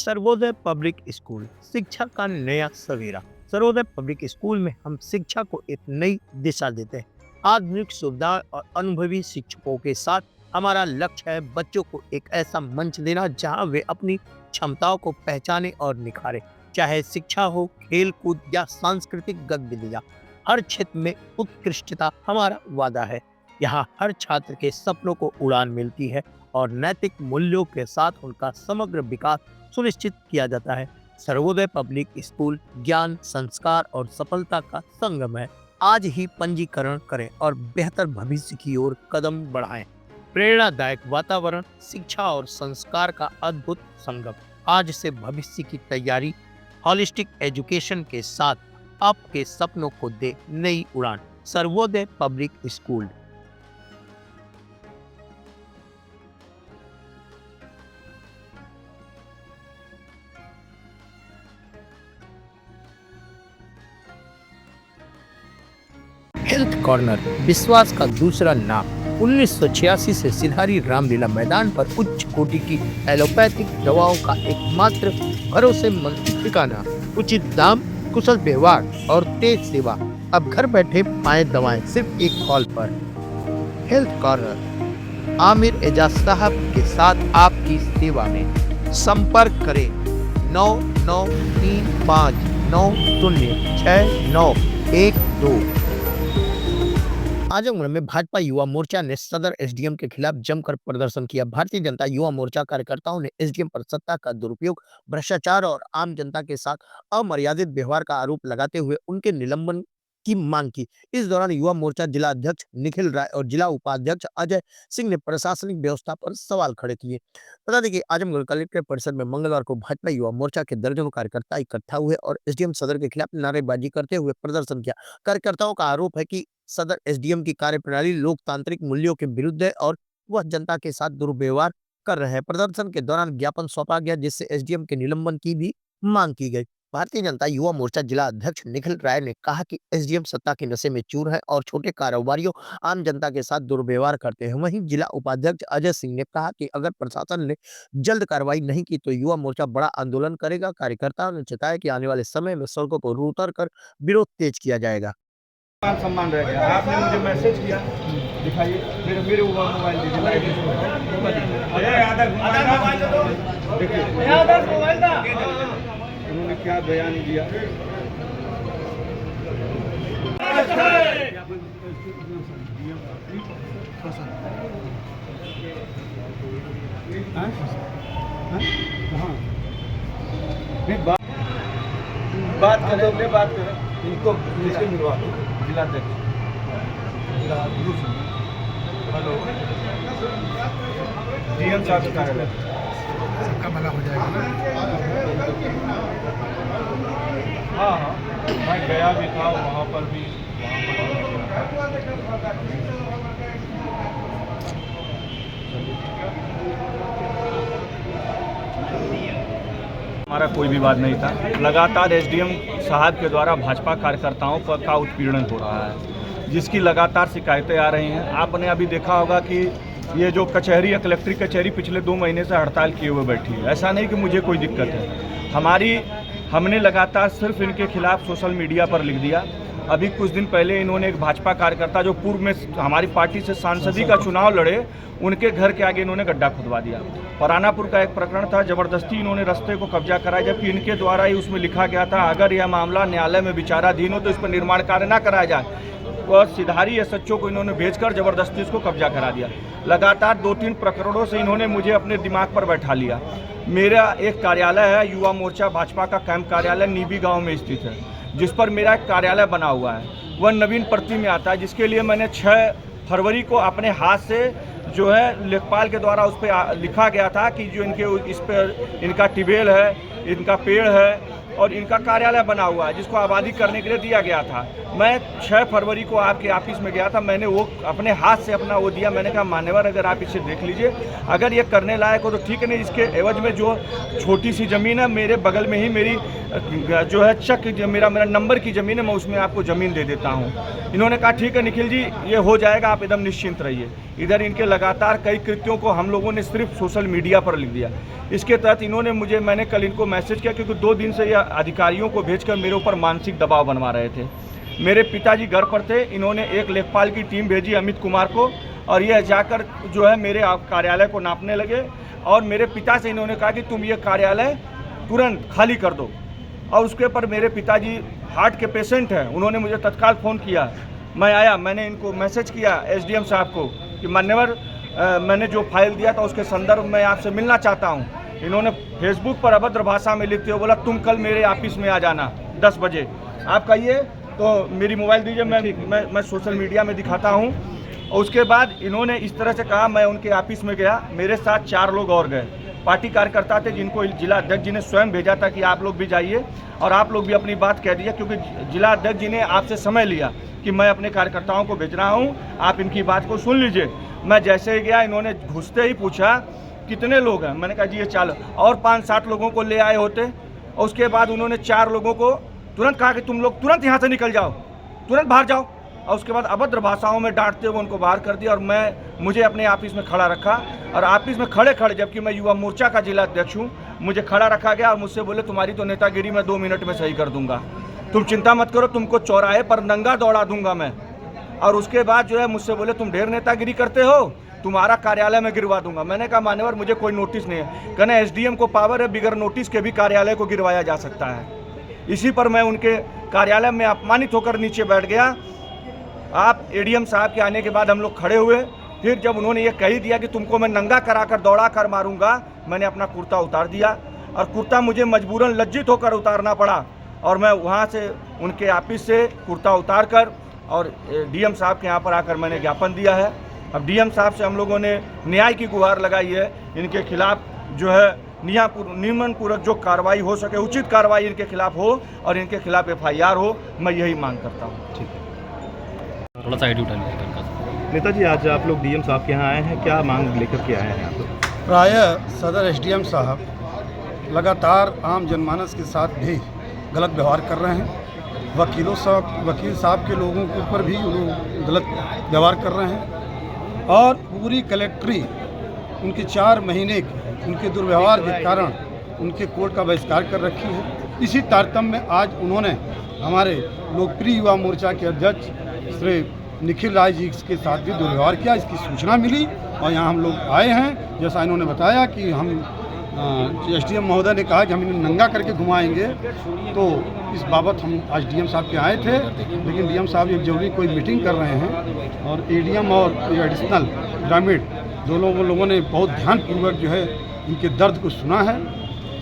Sarvodaya public school शिक्षा का नया सवेरा। सर्वोदय पब्लिक स्कूल में हम शिक्षा को एक नई दिशा देते हैं। आधुनिक सुविधा और अनुभवी शिक्षकों के साथ हमारा लक्ष्य है बच्चों को एक ऐसा मंच देना जहां वे अपनी क्षमताओं को पहचाने और निखारे। चाहे शिक्षा हो, खेल कूद या सांस्कृतिक गतिविधियां, हर क्षेत्र में उत्कृष्टता हमारा वादा है। यहाँ हर छात्र के सपनों को उड़ान मिलती है और नैतिक मूल्यों के साथ उनका समग्र विकास सुनिश्चित किया जाता है। सर्वोदय पब्लिक स्कूल ज्ञान, संस्कार और सफलता का संगम है। आज ही पंजीकरण करें और बेहतर भविष्य की ओर कदम बढ़ाएं। प्रेरणादायक वातावरण, शिक्षा और संस्कार का अद्भुत संगम। आज से भविष्य की तैयारी, हॉलिस्टिक एजुकेशन के साथ आपके सपनों को दे नई उड़ान। Sarvodaya public school. Health corner, विश्वास का दूसरा नाम। 1986 से सिधारी रामलीला मैदान पर उच्च कोटि की एलोपैथिक दवाओं का एकमात्र भरोसेमंद ठिकाना। उचित दाम, कुशल व्यवहार और तेज सेवा। अब घर बैठे पाएं दवाएं सिर्फ एक कॉल पर। हेल्थ कॉर्नर, आमिर एजाज साहब के साथ आपकी सेवा में। संपर्क करें 9935906912। आजमगढ़ में भाजपा युवा मोर्चा ने सदर एसडीएम के खिलाफ जमकर प्रदर्शन किया। भारतीय जनता युवा मोर्चा कार्यकर्ताओं ने एसडीएम पर सत्ता का दुरुपयोग, भ्रष्टाचार और आम जनता के साथ अमर्यादित व्यवहार का आरोप लगाते हुए उनके निलंबन की मांग की। इस दौरान युवा मोर्चा जिला अध्यक्ष निखिल राय और जिला उपाध्यक्ष अजय सिंह ने प्रशासनिक व्यवस्था पर सवाल खड़े किए। बता दें कि आजमगढ़ कलेक्ट्रेट परिसर में मंगलवार को भाजपा युवा मोर्चा के दर्जनों कार्यकर्ता इकट्ठा हुए और एसडीएम सदर के खिलाफ नारेबाजी करते हुए प्रदर्शन किया। कार्यकर्ताओं का आरोप है कि सदर एसडीएम की कार्यप्रणाली लोकतांत्रिक मूल्यों के विरुद्ध है और वह जनता के साथ दुर्व्यवहार कर रहे हैं। प्रदर्शन के दौरान ज्ञापन सौंपा गया जिससे एसडीएम के निलंबन की भी मांग की गई। भारतीय जनता युवा मोर्चा जिला अध्यक्ष निखिल राय ने कहा कि एसडीएम सत्ता के नशे में चूर है और छोटे कारोबारियों, आम जनता के साथ दुर्व्यवहार करते हैं। वहीं जिला उपाध्यक्ष अजय सिंह ने कहा कि अगर प्रशासन ने जल्द कार्रवाई नहीं की तो युवा मोर्चा बड़ा आंदोलन करेगा। कार्यकर्ताओं ने चेताया कि आने वाले समय में सड़कों पर उतर कर विरोध तेज किया जाएगा। मान सम्मान रह गया। आपने मुझे मैसेज किया, दिखाइए मेरे मेरे मोबाइल दीजिए। उन्होंने क्या बयान दिया। बात करें इनको किसके मिलवा दो। जिलाध्यक्ष। हेलो, डीएम साहब का कार्यालय। सबका भला हो जाएगा ना। हाँ, मैं गया भी था वहाँ पर भी। हमारा कोई विवाद नहीं था। लगातार एसडीएम साहब के द्वारा भाजपा कार्यकर्ताओं पर का उत्पीड़न हो रहा है, जिसकी लगातार शिकायतें आ रही हैं। आपने अभी देखा होगा कि ये जो कचहरी है, कलेक्ट्री कचहरी पिछले 2 महीने से हड़ताल किए हुए बैठी है। ऐसा नहीं कि मुझे कोई दिक्कत है। हमने लगातार सिर्फ इनके खिलाफ सोशल मीडिया पर लिख दिया। अभी कुछ दिन पहले इन्होंने एक भाजपा कार्यकर्ता जो पूर्व में हमारी पार्टी से सांसदी का चुनाव लड़े, उनके घर के आगे इन्होंने गड्ढा खुदवा दिया। परानापुर का एक प्रकरण था, जबरदस्ती इन्होंने रास्ते को कब्जा कराया, जबकि इनके द्वारा ही उसमें लिखा गया था अगर यह मामला न्यायालय में विचाराधीन हो तो इस पर निर्माण कार्य न कराया जाए। वह सिधारी एसएचओ को इन्होंने भेजकर जबरदस्ती इसको कब्जा करा दिया। लगातार 2-3 प्रकरणों से इन्होंने मुझे अपने दिमाग पर बैठा लिया। मेरा एक कार्यालय है, युवा मोर्चा भाजपा का कैंप कार्यालय नीबी गाँव में स्थित है, जिस पर मेरा एक कार्यालय बना हुआ है। वह नवीन प्रति में आता है, जिसके लिए मैंने 6 फरवरी को अपने हाथ से जो है लेखपाल के द्वारा उस पर लिखा गया था कि जो इनके इस पर इनका टिबेल है, इनका पेड़ है और इनका कार्यालय बना हुआ है, जिसको आबादी करने के लिए दिया गया था। मैं 6 फरवरी को आपके ऑफिस में गया था, मैंने वो अपने हाथ से अपना वो दिया। मैंने कहा मान्यवर अगर आप इसे देख लीजिए, अगर ये करने लायक हो तो ठीक है, नहीं इसके एवज में जो छोटी सी ज़मीन है मेरे बगल में ही मेरी जो है चक जो मेरा नंबर की ज़मीन है, मैं उसमें आपको ज़मीन दे देता हूँ। इन्होंने कहा ठीक है निखिल जी, ये हो जाएगा, आप एकदम निश्चिंत रहिए। इधर इनके लगातार कई कृत्यों को हम लोगों ने सिर्फ सोशल मीडिया पर लिख दिया। इसके तहत मैंने कल इनको मैसेज किया, क्योंकि 2 दिन से ये अधिकारियों को भेजकर मेरे ऊपर मानसिक दबाव बनवा रहे थे। मेरे पिताजी घर पर थे, इन्होंने एक लेखपाल की टीम भेजी अमित कुमार को, और यह जाकर जो है मेरे कार्यालय को नापने लगे, और मेरे पिता से इन्होंने कहा कि तुम ये कार्यालय तुरंत खाली कर दो। और उसके ऊपर मेरे पिताजी हार्ट के पेशेंट हैं, उन्होंने मुझे तत्काल फ़ोन किया। मैं आया, मैंने इनको मैसेज किया एसडीएम साहब को कि मान्यवर मैंने जो फाइल दिया था उसके संदर्भ में आपसे मिलना चाहता हूँ। इन्होंने फेसबुक पर अभद्र भाषा में लिखते हुए बोला तुम कल मेरे ऑफिस में आ जाना 10 बजे। आप कहिए तो मेरी मोबाइल दीजिए, मैं सोशल मीडिया में दिखाता हूँ। और उसके बाद इन्होंने इस तरह से कहा, मैं उनके ऑफिस में गया, मेरे साथ 4 लोग और गए, पार्टी कार्यकर्ता थे, जिनको जिला अध्यक्ष जी ने स्वयं भेजा था कि आप लोग भी जाइए, और आप लोग भी अपनी बात कह दिया, क्योंकि जिला अध्यक्ष जी ने आपसे समय लिया कि मैं अपने कार्यकर्ताओं को भेज रहा हूँ, आप इनकी बात को सुन लीजिए। मैं जैसे ही गया, इन्होंने घुसते ही पूछा कितने लोग हैं, मैंने कहा जी ये 4, और 5-7 लोगों को ले आए होते। और उसके बाद उन्होंने 4 लोगों को तुरंत कहा कि तुम लोग तुरंत यहाँ से निकल जाओ, तुरंत बाहर जाओ। और उसके बाद अभद्र भाषाओं में डांटते हुए उनको बाहर कर दिया, और मुझे अपने ऑफिस में खड़ा रखा। और ऑफिस में खड़े जबकि मैं युवा मोर्चा का जिला अध्यक्ष हूँ, मुझे खड़ा रखा गया और मुझसे बोले तुम्हारी तो नेतागिरी मैं 2 मिनट में सही कर दूंगा, तुम चिंता मत करो, तुमको चौराहे पर नंगा दौड़ा दूंगा मैं। और उसके बाद जो है मुझसे बोले तुम ढेर नेतागिरी करते हो, तुम्हारा कार्यालय में गिरवा दूंगा। मैंने कहा मान्यवर मुझे कोई नोटिस नहीं है। कहना एसडीएम को पावर है, बिगर नोटिस के भी कार्यालय को गिरवाया जा सकता है। इसी पर मैं उनके कार्यालय में अपमानित होकर नीचे बैठ गया। आप एडीएम साहब के आने के बाद हम लोग खड़े हुए। फिर जब उन्होंने ये कह दिया कि तुमको मैं नंगा कराकर दौड़ा कर मारूंगा, मैंने अपना कुर्ता उतार दिया, और कुर्ता मुझे मजबूरन लज्जित होकर उतारना पड़ा। और मैं वहाँ से उनके ऑफिस से कुर्ता उतार कर और डीएम साहब के यहाँ पर आकर मैंने ज्ञापन दिया है। अब डीएम साहब से हम लोगों ने न्याय की गुहार लगाई है, इनके खिलाफ जो है नियमनपूर्वक जो कार्रवाई हो सके, उचित कार्रवाई इनके खिलाफ हो और इनके खिलाफ एफआईआर हो, मैं यही मांग करता हूँ। ठीक है, थोड़ा सा आइडिया उठा लीजिए। नेताजी, आज आप लोग डीएम साहब के यहाँ आए हैं, क्या मांग लेकर के आए हैं आप लोग? प्रायः सदर एसडीएम साहब लगातार आम जनमानस के साथ भी गलत व्यवहार कर रहे हैं। वकील साहब के लोगों के ऊपर भी लोग गलत व्यवहार कर रहे हैं, और पूरी कलेक्ट्री उनके 4 महीने उनके दुर्व्यवहार के कारण उनके कोर्ट का बहिष्कार कर रखी है। इसी तारतम्य में आज उन्होंने हमारे लोकप्रिय युवा मोर्चा के अध्यक्ष श्री निखिल राय जी के साथ भी दुर्व्यवहार किया। इसकी सूचना मिली और यहाँ हम लोग आए हैं। जैसा इन्होंने बताया कि हम एसडीएम महोदय ने कहा कि हम इन्हें नंगा करके घुमाएंगे, तो इस बाबत हम आज डीएम साहब के आए थे। लेकिन डीएम साहब एक जरूरी कोई मीटिंग कर रहे हैं, और एडीएम और एडिशनल ग्रामीण दोनों लोगों ने बहुत ध्यानपूर्वक जो है इनके दर्द को सुना है,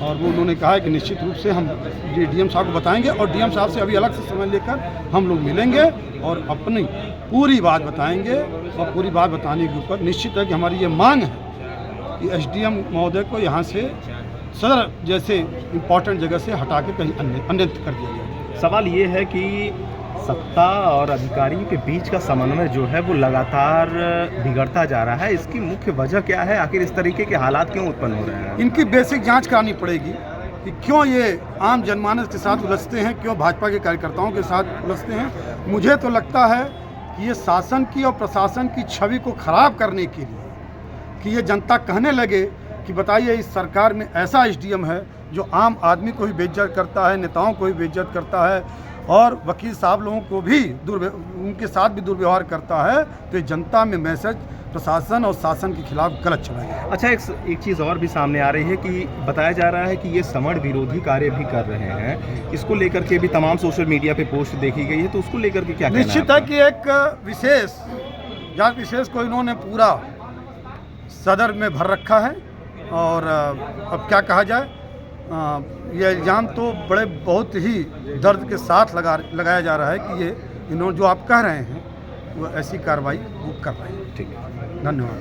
और वो उन्होंने कहा है कि निश्चित रूप से हम ये डीएम साहब को बताएंगे, और डीएम साहब से अभी अलग से समय लेकर हम लोग मिलेंगे और अपनी पूरी बात बताएंगे। और पूरी बात बताने के ऊपर निश्चित है कि हमारी ये मांग है कि एसडीएम महोदय को यहाँ से सदर जैसे इम्पोर्टेंट जगह से हटा के कहीं अन्यत्र कर दिया जाए। सवाल ये है कि सत्ता और अधिकारियों के बीच का समन्वय जो है वो लगातार बिगड़ता जा रहा है। इसकी मुख्य वजह क्या है? आखिर इस तरीके के हालात क्यों उत्पन्न हो रहे हैं? इनकी बेसिक जांच करानी पड़ेगी कि क्यों ये आम जनमानस के साथ उलझते हैं, क्यों भाजपा के कार्यकर्ताओं के साथ उलझते हैं। मुझे तो लगता है कि ये शासन की और प्रशासन की छवि को खराब करने के लिए, कि ये जनता कहने लगे कि बताइए इस सरकार में ऐसा एसडीएम है जो आम आदमी को भी बेइज्जत करता है, नेताओं को भी बेइज्जत करता है, और वकील साहब लोगों को भी उनके साथ भी दुर्व्यवहार करता है। तो ये जनता में मैसेज प्रशासन और शासन के खिलाफ गलत चला गया। अच्छा, एक चीज़ और भी सामने आ रही है कि बताया जा रहा है कि ये समण विरोधी कार्य भी कर रहे हैं। इसको लेकर के भी तमाम सोशल मीडिया पे पोस्ट देखी गई है, तो उसको लेकर के क्या कहना है? निश्चित है कि एक जांच विशेष को इन्होंने पूरा सदर में भर रखा है, और अब क्या कहा जाए, ये इल्ज़ाम तो बड़े बहुत ही दर्द के साथ लगाया जा रहा है कि ये इन्होंने जो आप कह रहे हैं वो ऐसी कार्रवाई वो कर रहे हैं। ठीक है, धन्यवाद।